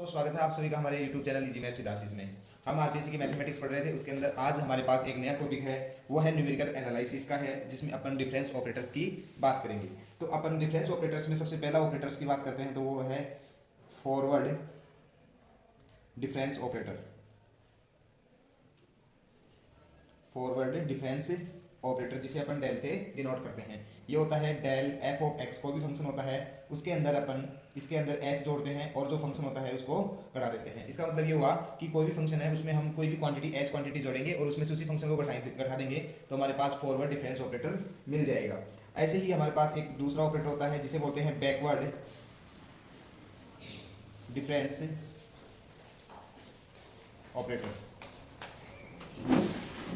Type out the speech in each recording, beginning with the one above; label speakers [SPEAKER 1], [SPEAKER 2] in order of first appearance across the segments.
[SPEAKER 1] तो स्वागत है आप सभी का हमारे YouTube channel easy maths with Ashish में। हम आरपीएससी की मैथमेटिक्स पढ़ रहे थे, उसके अंदर आज हमारे पास एक नया टॉपिक है, वो है न्यूमेरिकल एनालिसिस का है, जिसमें अपन डिफरेंस ऑपरेटर्स की बात करेंगे। तो अपन डिफरेंस ऑपरेटर्स में सबसे पहला ऑपरेटर्स की बात करते हैं, तो वो है forward difference operator. Forward difference operator जिसे अपन डेल से डिनोट करते हैं, ये होता है डेल एफ ऑफ एक्स। कोई भी फंक्शन होता है उसके अंदर अपन इसके अंदर एच जोड़ते हैं और जो फंक्शन होता है उसको घटा देते हैं। इसका मतलब ये हुआ कि कोई भी फंक्शन है उसमें हम कोई भी क्वांटिटी एच क्वांटिटी जोड़ेंगे और उसमें से उसी फंक्शन को घटा देंगे, तो हमारे पास फॉरवर्ड डिफरेंस ऑपरेटर मिल जाएगा। ऐसे ही हमारे पास एक दूसरा ऑपरेटर होता है जिसे बोलते हैं बैकवर्ड डिफरेंस ऑपरेटर।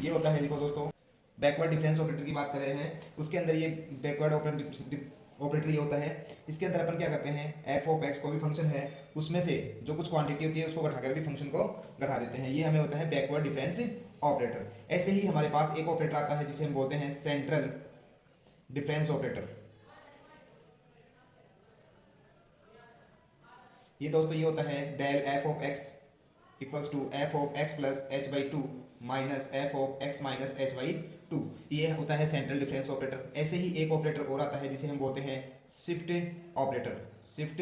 [SPEAKER 1] ये होता है, देखो दोस्तों, बैकवर्ड डिफरेंस ऑपरेटर की बात कर रहे हैं, उसके अंदर ये बैकवर्ड ऑपरेटर ये होता है। इसके अंदर अपन क्या करते हैं, एफ ऑफ एक्स कोई भी फंक्शन है उसमें से जो कुछ क्वांटिटी होती है उसको घटाकर भी फंक्शन को घटा देते हैं, ये हमें होता है बैकवर्ड डिफरेंस ऑपरेटर। ऐसे ही हमारे पास एक ऑपरेटर आता है जिसे हम बोलते हैं सेंट्रल डिफरेंस ऑपरेटर। ये दोस्तों ये होता है del f of x equals to f of x plus h by two minus f of x minus h by two. ये होता है सेंट्रल डिफरेंस ऑपरेटर। ऐसे ही एक ऑपरेटर और आता है जिसे हम बोलते हैं शिफ्ट ऑपरेटर। शिफ्ट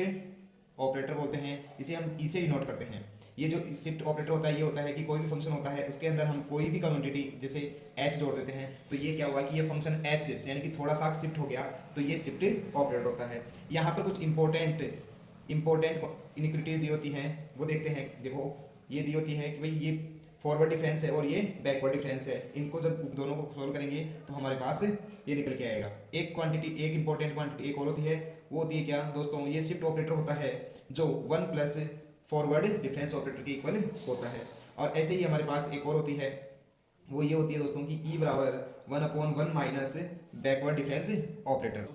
[SPEAKER 1] ऑपरेटर बोलते हैं, इसे हम इसे डिनोट करते हैं। ये जो शिफ्ट ऑपरेटर होता है ये होता है कि कोई भी फंक्शन होता है उसके अंदर हम कोई भी क्वांटिटी जैसे एच जोड़ देते हैं, तो ये क्या हुआ कि ये फंक्शन एच यानी कि थोड़ा सा शिफ्ट हो गया, तो ये शिफ्ट ऑपरेटर होता है। यहाँ पर कुछ इंपॉर्टेंट इनिक्विटीज दी होती हैं, वो देखते हैं। देखो ये दी होती है कि भाई ये फॉरवर्ड डिफरेंस है और ये बैकवर्ड डिफरेंस है, इनको जब दोनों को सोल्व करेंगे तो हमारे पास ये निकल के आएगा। एक क्वांटिटी, एक इंपॉर्टेंट क्वांटिटी एक और होती है, वो होती है क्या दोस्तों, ये शिफ्ट ऑपरेटर होता है जो 1 प्लस फॉरवर्ड डिफरेंस ऑपरेटर के इक्वल होता है। और ऐसे ही हमारे पास एक और होती है, वो ये होती है दोस्तों कि ई बराबर 1/1 माइनस बैकवर्ड डिफरेंस ऑपरेटर।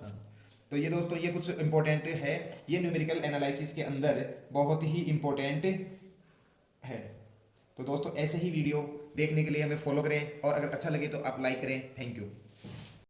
[SPEAKER 1] तो ये दोस्तों ये कुछ इंपॉर्टेंट है, ये न्यूमेरिकल एनालिसिस के अंदर बहुत ही इंपॉर्टेंट है। तो दोस्तों ऐसे ही वीडियो देखने के लिए हमें फॉलो करें और अगर अच्छा लगे तो आप लाइक करें। Thank you.